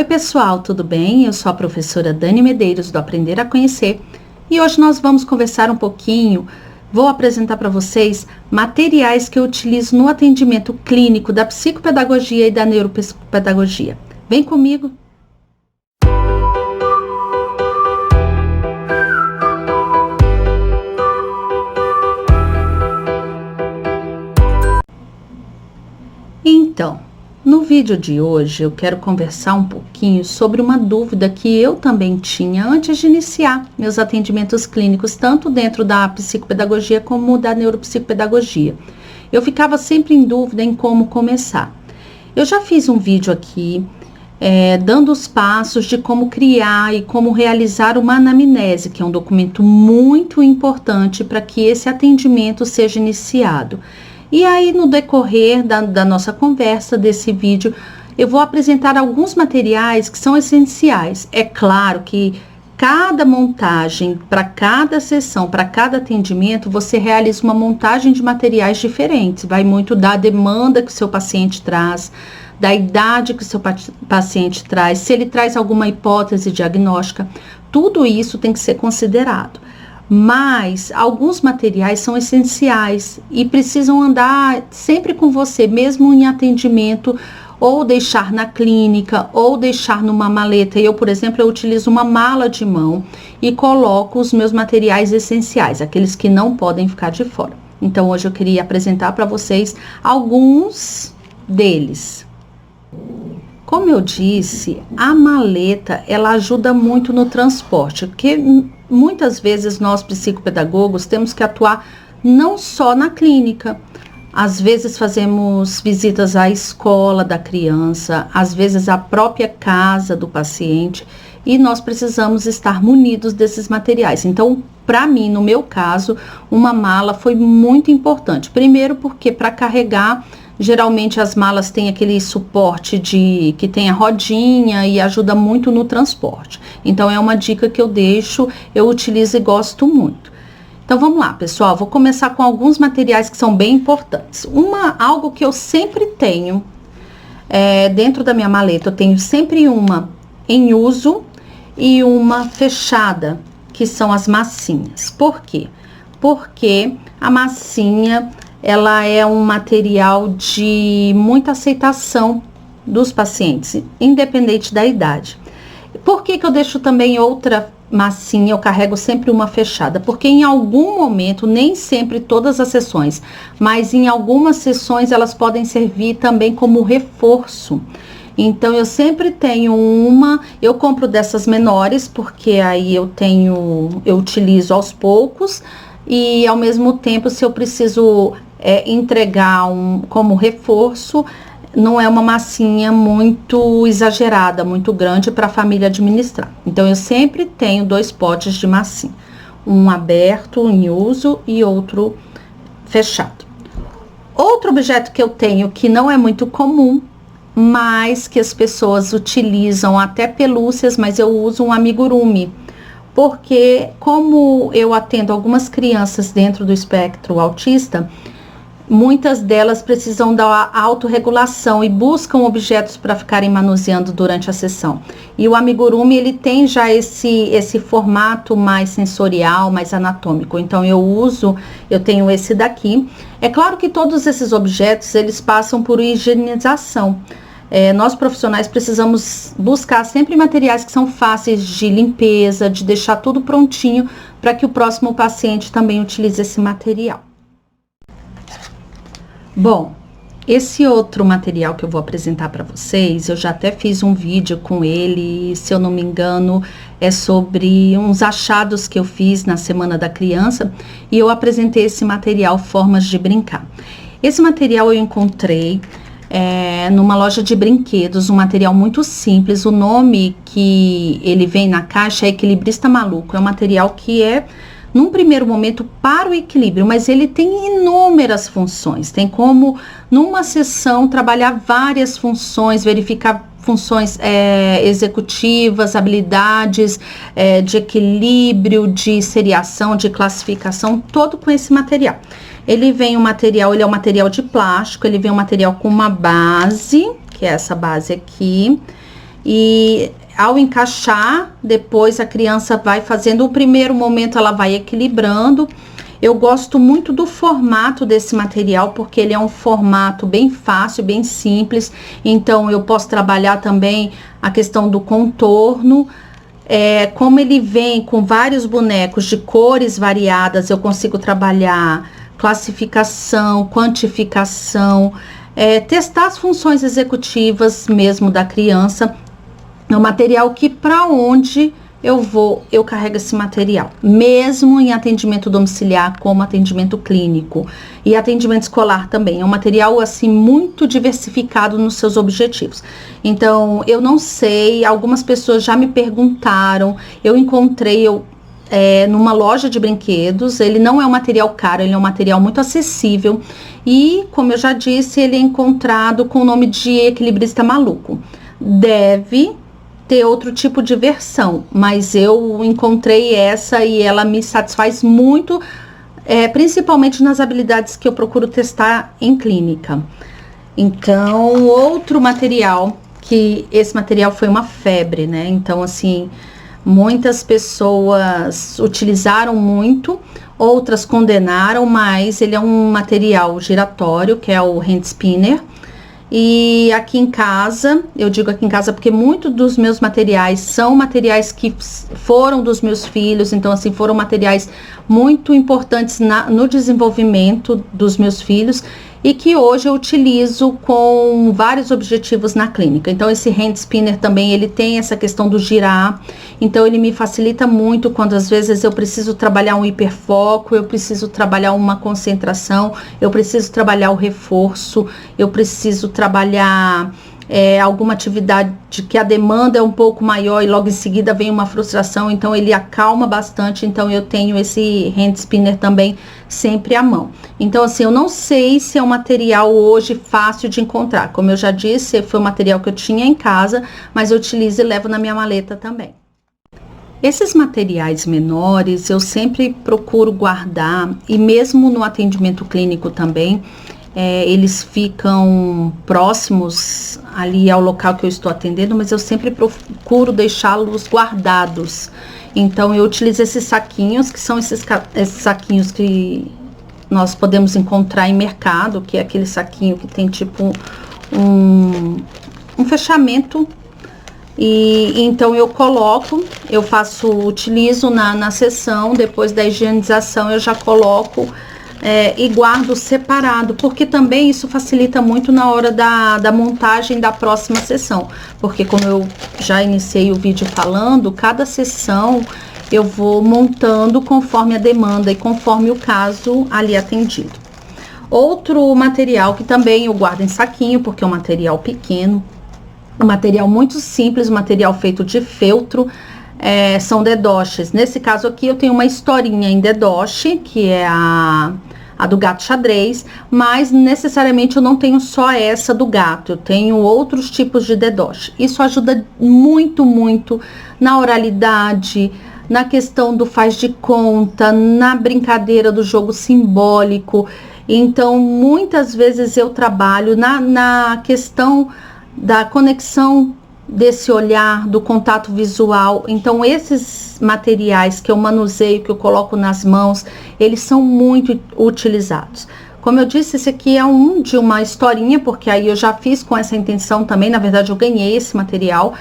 pessoal, tudo bem? Eu sou a professora Dani Medeiros do Aprender a Conhecer e hoje nós vamos conversar um pouquinho. Vou apresentar para vocês materiais que eu utilizo no atendimento clínico da psicopedagogia e da neuropsicopedagogia. Vem comigo! Então, no vídeo de hoje eu quero conversar um pouquinho sobre uma dúvida que eu também tinha antes de iniciar meus atendimentos clínicos, tanto dentro da psicopedagogia como da neuropsicopedagogia. Eu ficava sempre em dúvida em como começar. Eu já fiz um vídeo aqui dando os passos de como criar e como realizar uma anamnese, que é um documento muito importante para que esse atendimento seja iniciado. E aí, no decorrer da nossa conversa desse vídeo, eu vou apresentar alguns materiais que são essenciais. É claro que cada montagem, para cada sessão, para cada atendimento, você realiza uma montagem de materiais diferentes. Vai muito da demanda que o seu paciente traz, da idade que o seu paciente traz, se ele traz alguma hipótese diagnóstica. Tudo isso tem que ser considerado. Mas alguns materiais são essenciais e precisam andar sempre com você, mesmo em atendimento, ou deixar na clínica, ou deixar numa maleta. Eu, por exemplo, eu utilizo uma mala de mão e coloco os meus materiais essenciais, aqueles que não podem ficar de fora. Então, hoje eu queria apresentar para vocês alguns deles. Como eu disse, a maleta, ela ajuda muito no transporte, porque muitas vezes nós psicopedagogos temos que atuar não só na clínica. Às vezes fazemos visitas à escola da criança, às vezes à própria casa do paciente, e nós precisamos estar munidos desses materiais. Então, para mim, no meu caso, uma mala foi muito importante. Primeiro porque para carregar, geralmente as malas têm aquele suporte que tem a rodinha e ajuda muito no transporte. Então, é uma dica que eu deixo, eu utilizo e gosto muito. Então, vamos lá, pessoal. Vou começar com alguns materiais que são bem importantes. Algo que eu sempre tenho dentro da minha maleta, eu tenho sempre uma em uso e uma fechada, que são as massinhas. Por quê? Porque a massinha, ela é um material de muita aceitação dos pacientes, independente da idade. Por que eu deixo também outra massinha? Eu carrego sempre uma fechada, porque em algum momento, nem sempre todas as sessões, mas em algumas sessões elas podem servir também como reforço. Então, eu sempre tenho eu compro dessas menores, porque aí eu utilizo aos poucos, e ao mesmo tempo, se eu preciso entregar como reforço, não é uma massinha muito exagerada, muito grande para a família administrar. Então, eu sempre tenho 2 potes de massinha, um aberto em uso e outro fechado. Outro objeto que eu tenho que não é muito comum, mas que as pessoas utilizam, até pelúcias, mas eu uso um amigurumi. Porque como eu atendo algumas crianças dentro do espectro autista, muitas delas precisam da autorregulação e buscam objetos para ficarem manuseando durante a sessão. E o amigurumi, ele tem já esse formato mais sensorial, mais anatômico. Então, eu tenho esse daqui. É claro que todos esses objetos, eles passam por higienização. Nós profissionais precisamos buscar sempre materiais que são fáceis de limpeza, de deixar tudo prontinho para que o próximo paciente também utilize esse material. Bom, esse outro material que eu vou apresentar para vocês, eu já até fiz um vídeo com ele, se eu não me engano, é sobre uns achados que eu fiz na Semana da Criança, e eu apresentei esse material Formas de Brincar. Esse material eu encontrei numa loja de brinquedos, um material muito simples. O nome que ele vem na caixa é Equilibrista Maluco. É um material que num primeiro momento, para o equilíbrio, mas ele tem inúmeras funções. Tem como, numa sessão, trabalhar várias funções, verificar funções executivas, habilidades de equilíbrio, de seriação, de classificação, todo com esse material. Ele é um material de plástico, ele vem um material com uma base, que é essa base aqui, E ao encaixar, depois a criança vai fazendo, o primeiro momento ela vai equilibrando. Eu gosto muito do formato desse material, porque ele é um formato bem fácil, bem simples. Então, eu posso trabalhar também a questão do contorno. Como ele vem com vários bonecos de cores variadas, eu consigo trabalhar classificação, quantificação, testar as funções executivas mesmo da criança. É um material que, para onde eu vou, eu carrego esse material, mesmo em atendimento domiciliar, como atendimento clínico e atendimento escolar também. É um material assim muito diversificado nos seus objetivos. Então, eu não sei, algumas pessoas já me perguntaram, eu encontrei numa loja de brinquedos. Ele não é um material caro, ele é um material muito acessível e, como eu já disse, ele é encontrado com o nome de equilibrista maluco. Deve ter outro tipo de versão, mas eu encontrei essa e ela me satisfaz muito, principalmente nas habilidades que eu procuro testar em clínica. Então, outro material, que esse material foi uma febre, né? Então, assim, muitas pessoas utilizaram muito, outras condenaram, mas ele é um material giratório, que é o hand spinner. E aqui em casa, eu digo aqui em casa porque muitos dos meus materiais são materiais que foram dos meus filhos, então assim, foram materiais muito importantes no desenvolvimento dos meus filhos e que hoje eu utilizo com vários objetivos na clínica. Então esse hand spinner também, ele tem essa questão do girar, então ele me facilita muito quando às vezes eu preciso trabalhar um hiperfoco, eu preciso trabalhar uma concentração, eu preciso trabalhar o reforço, eu preciso trabalhar alguma atividade que a demanda é um pouco maior e logo em seguida vem uma frustração, então ele acalma bastante. Então eu tenho esse hand spinner também sempre à mão. Então assim, eu não sei se é um material hoje fácil de encontrar, como eu já disse, foi um material que eu tinha em casa, mas eu utilizo e levo na minha maleta também. Esses materiais menores eu sempre procuro guardar, e mesmo no atendimento clínico também, eles ficam próximos ali ao local que eu estou atendendo, mas eu sempre procuro deixá-los guardados. Então eu utilizo esses saquinhos, que são esses saquinhos que nós podemos encontrar em mercado, que é aquele saquinho que tem tipo um fechamento. E então eu utilizo na sessão, depois da higienização eu já coloco e guardo separado, porque também isso facilita muito na hora da montagem da próxima sessão, porque como eu já iniciei o vídeo falando, cada sessão eu vou montando conforme a demanda e conforme o caso ali atendido. Outro material que também eu guardo em saquinho, porque é um material pequeno, um material muito simples, um material feito de feltro, são dedoches. Nesse caso aqui eu tenho uma historinha em dedoche, que é a do gato xadrez, mas necessariamente eu não tenho só essa do gato, eu tenho outros tipos de dedoche. Isso ajuda muito, muito na oralidade, na questão do faz de conta, na brincadeira do jogo simbólico. Então, muitas vezes eu trabalho na questão da conexão desse olhar, do contato visual. Então esses materiais que eu manuseio, que eu coloco nas mãos, eles são muito utilizados. Como eu disse, esse aqui é de uma historinha, porque aí eu já fiz com essa intenção também. Na verdade eu ganhei esse material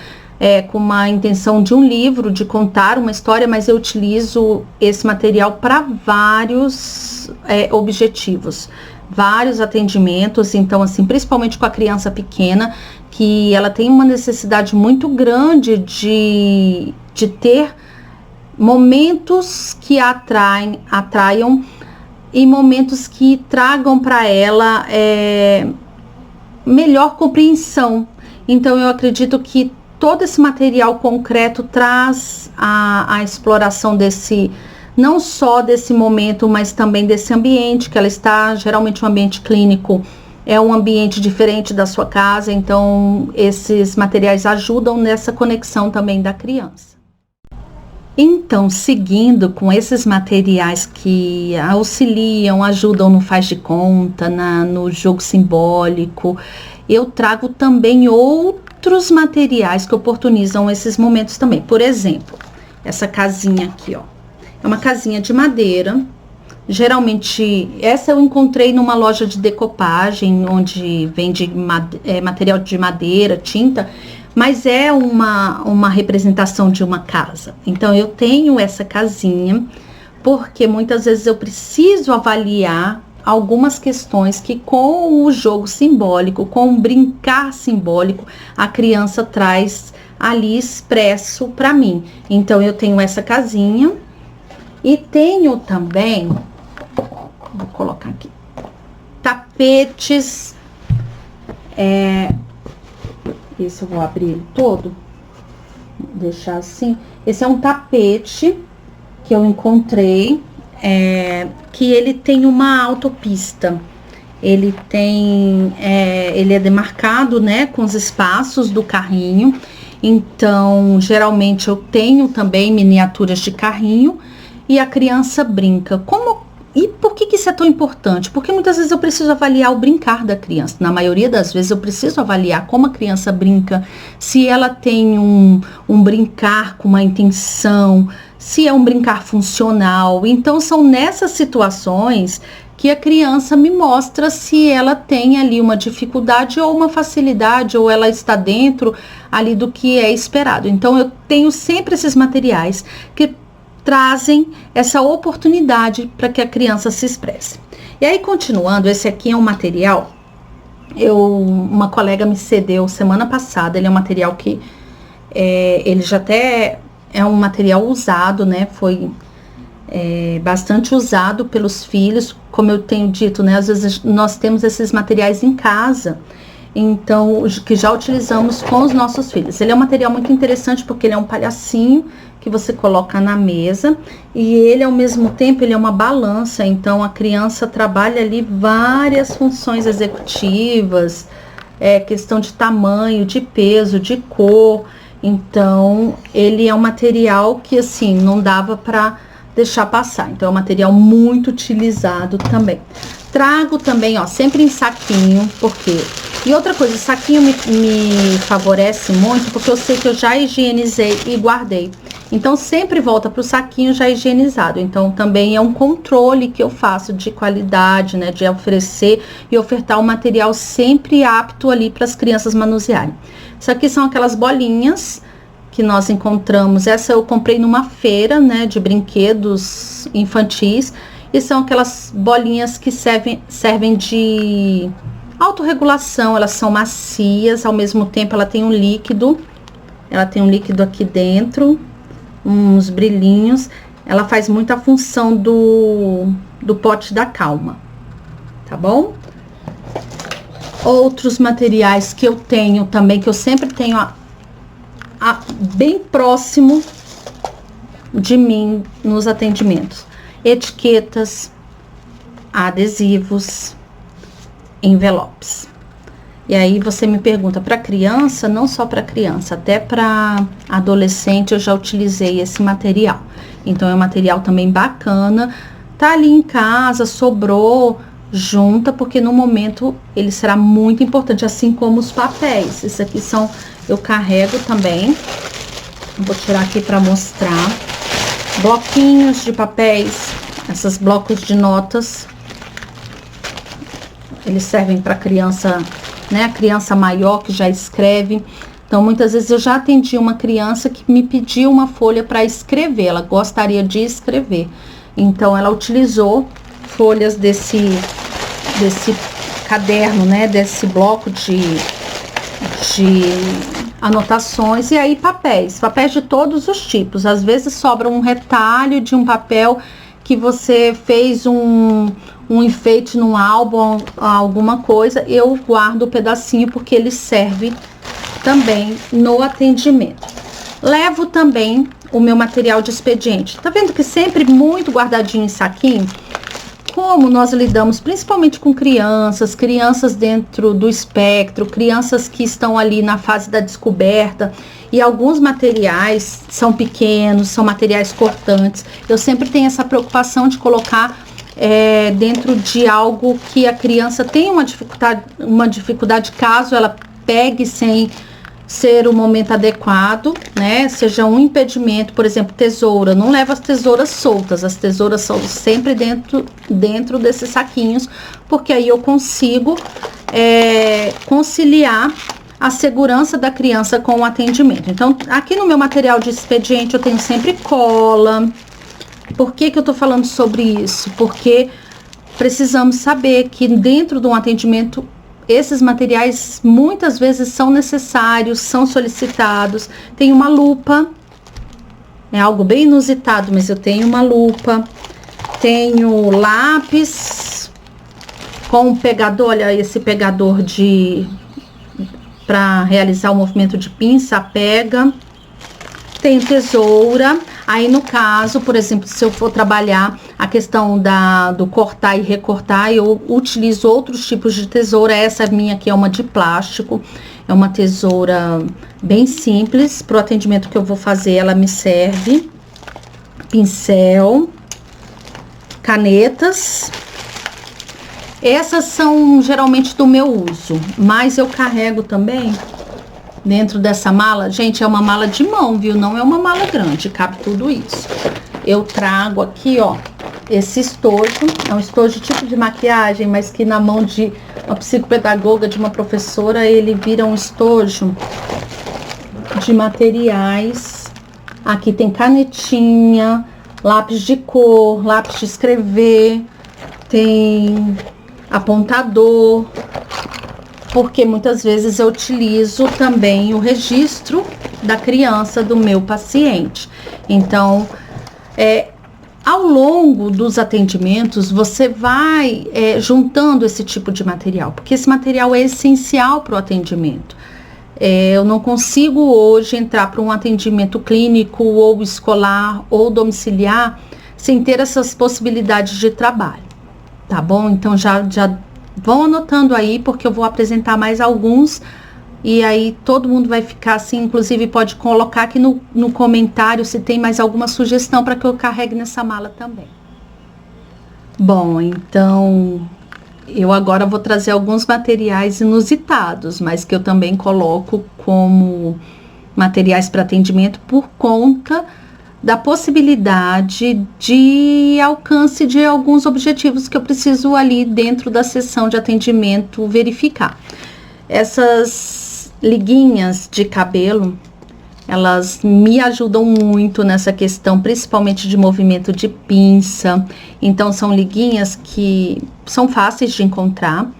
com uma intenção de um livro, de contar uma história, mas eu utilizo esse material para vários objetivos, vários atendimentos. Então assim, principalmente com a criança pequena, que ela tem uma necessidade muito grande de ter momentos que atraiam e momentos que tragam para ela melhor compreensão. Então eu acredito que todo esse material concreto traz a exploração não só desse momento, mas também desse ambiente que ela está, geralmente um ambiente clínico, é um ambiente diferente da sua casa, então esses materiais ajudam nessa conexão também da criança. Então, seguindo com esses materiais que auxiliam, ajudam no faz de conta, no jogo simbólico eu trago também outros materiais que oportunizam esses momentos também. Por exemplo, essa casinha aqui, ó. É uma casinha de madeira. Geralmente, essa eu encontrei numa loja de decopagem, onde vende material de madeira, tinta, mas é uma representação de uma casa. Então, eu tenho essa casinha, porque muitas vezes eu preciso avaliar algumas questões que com o jogo simbólico, com o brincar simbólico, a criança traz ali expresso para mim. Então, eu tenho essa casinha e tenho também, vou colocar aqui, tapetes, esse eu vou abrir ele todo, deixar assim. Esse é um tapete que eu encontrei, que ele tem uma autopista. Ele é demarcado, né, com os espaços do carrinho. Então, geralmente eu tenho também miniaturas de carrinho e a criança brinca. E por que isso é tão importante? Porque muitas vezes eu preciso avaliar o brincar da criança. Na maioria das vezes eu preciso avaliar como a criança brinca, se ela tem um brincar com uma intenção, se é um brincar funcional. Então são nessas situações que a criança me mostra se ela tem ali uma dificuldade ou uma facilidade, ou ela está dentro ali do que é esperado. Então eu tenho sempre esses materiais que trazem essa oportunidade para que a criança se expresse. E aí, continuando, esse aqui é um material, uma colega me cedeu semana passada. Ele é um material que, ele já até é um material usado, né, foi bastante usado pelos filhos, como eu tenho dito, né, às vezes nós temos esses materiais em casa, então, que já utilizamos com os nossos filhos. Ele é um material muito interessante porque ele é um palhacinho que você coloca na mesa e ele, ao mesmo tempo, ele é uma balança. Então, a criança trabalha ali várias funções executivas, questão de tamanho, de peso, de cor. Então, ele é um material que, assim, não dava para deixar passar. Então, é um material muito utilizado também. Trago também, ó, sempre em saquinho, porque... E outra coisa, o saquinho me favorece muito, porque eu sei que eu já higienizei e guardei. Então, sempre volta para o saquinho já higienizado. Então, também é um controle que eu faço de qualidade, né? De oferecer e ofertar um material sempre apto ali para as crianças manusearem. Isso aqui são aquelas bolinhas que nós encontramos. Essa eu comprei numa feira, né? De brinquedos infantis. E são aquelas bolinhas que servem de autorregulação. Elas são macias, ao mesmo tempo ela tem um líquido. Ela tem um líquido aqui dentro, uns brilhinhos. Ela faz muita função do pote da calma, tá bom? Outros materiais que eu tenho também, que eu sempre tenho bem próximo de mim nos atendimentos: etiquetas, adesivos, envelopes. E aí você me pergunta, para criança? Não só para criança, até para adolescente eu já utilizei esse material. Então é um material também bacana. Tá ali em casa, sobrou, junta, porque no momento ele será muito importante, assim como os papéis. Esses aqui eu carrego também. Vou tirar aqui para mostrar. Bloquinhos de papéis, esses blocos de notas. Eles servem para criança, né? A criança maior que já escreve. Então, muitas vezes eu já atendi uma criança que me pediu uma folha para escrever. Ela gostaria de escrever. Então, ela utilizou folhas desse caderno, né? Desse bloco de anotações. E aí, papéis de todos os tipos. Às vezes sobra um retalho de um papel que você fez um enfeite num álbum, alguma coisa. Eu guardo o pedacinho porque ele serve também no atendimento. Levo também o meu material de expediente. Tá vendo que sempre muito guardadinho em saquinho? Como nós lidamos principalmente com crianças dentro do espectro, crianças que estão ali na fase da descoberta, e alguns materiais são pequenos, são materiais cortantes. Eu sempre tenho essa preocupação de colocar dentro de algo que a criança tem uma dificuldade caso ela pegue sem ser o momento adequado, né? Seja um impedimento, por exemplo, tesoura. Não leva as tesouras soltas, as tesouras são sempre dentro desses saquinhos, porque aí eu consigo conciliar a segurança da criança com o atendimento. Então, aqui no meu material de expediente eu tenho sempre cola. Por que que eu tô falando sobre isso? Porque precisamos saber que dentro de um atendimento esses materiais muitas vezes são necessários, são solicitados. Tem uma lupa, é algo bem inusitado, mas eu tenho uma lupa. Tenho lápis com um pegador, olha esse pegador para realizar o movimento de pinça, pega. Tem tesoura. Aí no caso, por exemplo, se eu for trabalhar a questão do cortar e recortar, eu utilizo outros tipos de tesoura. Essa minha aqui é uma de plástico, é uma tesoura bem simples. Para o atendimento que eu vou fazer, ela me serve. Pincel, canetas. Essas são geralmente do meu uso, mas eu carrego também dentro dessa mala. Gente, é uma mala de mão, viu? Não é uma mala grande, cabe tudo isso. Eu trago aqui, ó, esse estojo. É um estojo tipo de maquiagem, mas que na mão de uma psicopedagoga, de uma professora, ele vira um estojo de materiais. Aqui tem canetinha, lápis de cor, lápis de escrever, tem apontador, porque muitas vezes eu utilizo também o registro da criança, do meu paciente. Então, ao longo dos atendimentos, você vai juntando esse tipo de material, porque esse material é essencial para o atendimento. Eu não consigo hoje entrar para um atendimento clínico ou escolar ou domiciliar sem ter essas possibilidades de trabalho, tá bom? Então já vão anotando aí, porque eu vou apresentar mais alguns e aí todo mundo vai ficar assim. Inclusive pode colocar aqui no comentário se tem mais alguma sugestão para que eu carregue nessa mala também. Bom, então eu agora vou trazer alguns materiais inusitados, mas que eu também coloco como materiais para atendimento por conta da possibilidade de alcance de alguns objetivos que eu preciso ali dentro da sessão de atendimento verificar. Essas liguinhas de cabelo, elas me ajudam muito nessa questão, principalmente de movimento de pinça. Então são liguinhas que são fáceis de encontrar.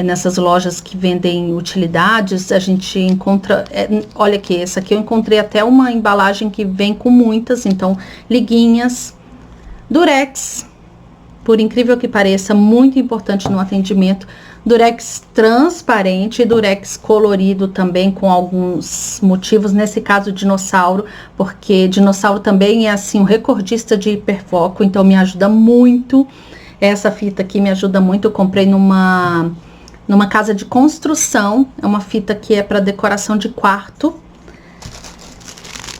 Nessas lojas que vendem utilidades, a gente encontra, olha aqui, essa aqui eu encontrei até uma embalagem que vem com muitas. Então, liguinhas, durex, por incrível que pareça, muito importante no atendimento, durex transparente e durex colorido também, com alguns motivos, nesse caso dinossauro, porque dinossauro também é assim um recordista de hiperfoco, então me ajuda muito. Essa fita aqui me ajuda muito, eu comprei numa casa de construção. É uma fita que é para decoração de quarto.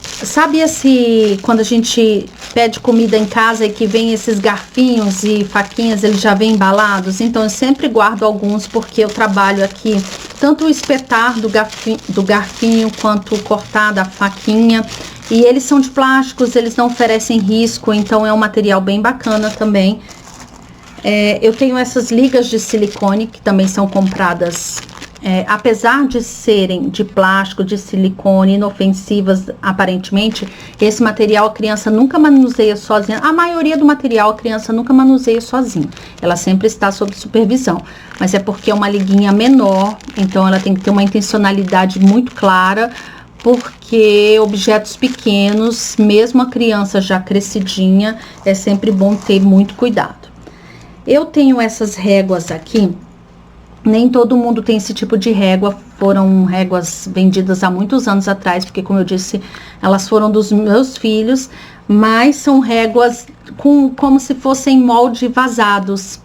Sabe quando a gente pede comida em casa e que vem esses garfinhos e faquinhas, eles já vêm embalados? Então eu sempre guardo alguns, porque eu trabalho aqui tanto o espetar do garfinho quanto o cortar da faquinha. E eles são de plásticos, eles não oferecem risco, então é um material bem bacana também. Eu tenho essas ligas de silicone que também são compradas, apesar de serem de plástico, de silicone, inofensivas aparentemente. Esse material a criança nunca manuseia sozinha. A maioria do material a criança nunca manuseia sozinha. Ela sempre está sob supervisão. Mas é porque é uma liguinha menor, então ela tem que ter uma intencionalidade muito clara, porque objetos pequenos, mesmo a criança já crescidinha, é sempre bom ter muito cuidado. Eu tenho essas réguas aqui. Nem todo mundo tem esse tipo de régua. Foram réguas vendidas há muitos anos atrás, porque, como eu disse, elas foram dos meus filhos, mas são réguas como se fossem molde vazados.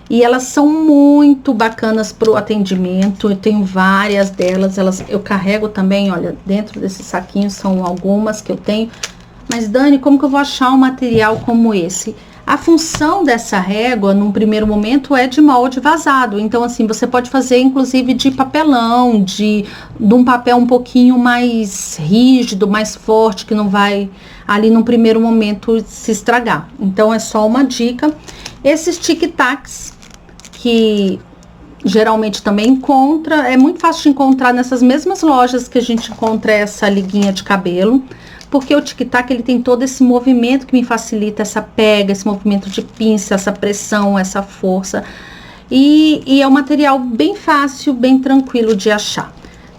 E elas são muito bacanas para o atendimento. Eu tenho várias delas. Eu carrego também, olha, dentro desse saquinho são algumas que eu tenho. Mas, Dani, como que eu vou achar um material como esse? A função dessa régua, num primeiro momento, é de molde vazado. Então, assim, você pode fazer, inclusive, de papelão, de um papel um pouquinho mais rígido, mais forte, que não vai, ali, num primeiro momento, se estragar. Então, é só uma dica. Esses tic-tacs, que geralmente também encontra, é muito fácil de encontrar nessas mesmas lojas que a gente encontra essa liguinha de cabelo. Porque o tic-tac, ele tem todo esse movimento que me facilita essa pega, esse movimento de pinça, essa pressão, essa força. E é um material bem fácil, bem tranquilo de achar.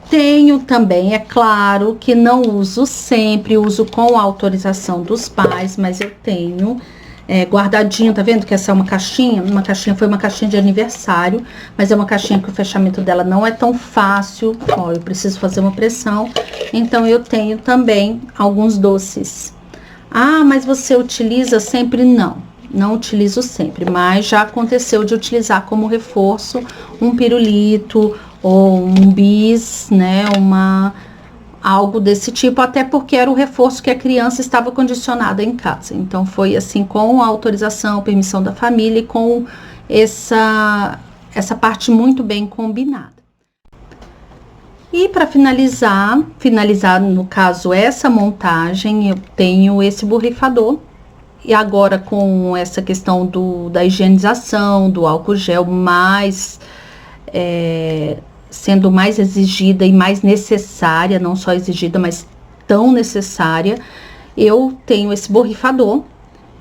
Tenho também, é claro, que não uso sempre, uso com a autorização dos pais, mas eu tenho guardadinho, tá vendo que essa é uma caixinha? Foi uma caixinha de aniversário, mas é uma caixinha que o fechamento dela não é tão fácil. Ó, eu preciso fazer uma pressão, então eu tenho também alguns doces. Ah, mas você utiliza sempre? Não utilizo sempre, mas já aconteceu de utilizar como reforço um pirulito ou um bis, né, algo desse tipo, até porque era o reforço que a criança estava condicionada em casa. Então, foi assim, com a autorização, permissão da família e com essa parte muito bem combinada. E para finalizar no caso, essa montagem, eu tenho esse borrifador. E agora, com essa questão da higienização, do álcool gel sendo mais exigida e mais necessária, não só exigida, mas tão necessária, eu tenho esse borrifador,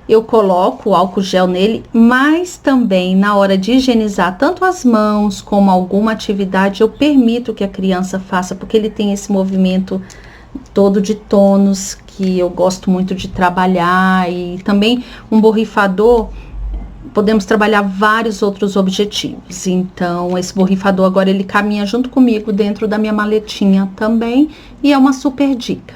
eu coloco o álcool gel nele, mas também na hora de higienizar tanto as mãos como alguma atividade, eu permito que a criança faça, porque ele tem esse movimento todo de tônus, que eu gosto muito de trabalhar, e também um borrifador, podemos trabalhar vários outros objetivos. Então, esse borrifador agora ele caminha junto comigo dentro da minha maletinha também, e é uma super dica.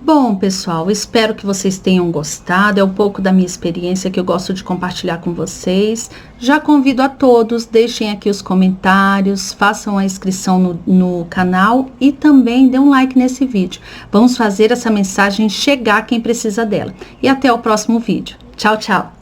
Bom, pessoal, espero que vocês tenham gostado. É um pouco da minha experiência que eu gosto de compartilhar com vocês. Já convido a todos, deixem aqui os comentários, façam a inscrição no canal e também dê um like nesse vídeo. Vamos fazer essa mensagem chegar a quem precisa dela. E até o próximo vídeo. Tchau, tchau!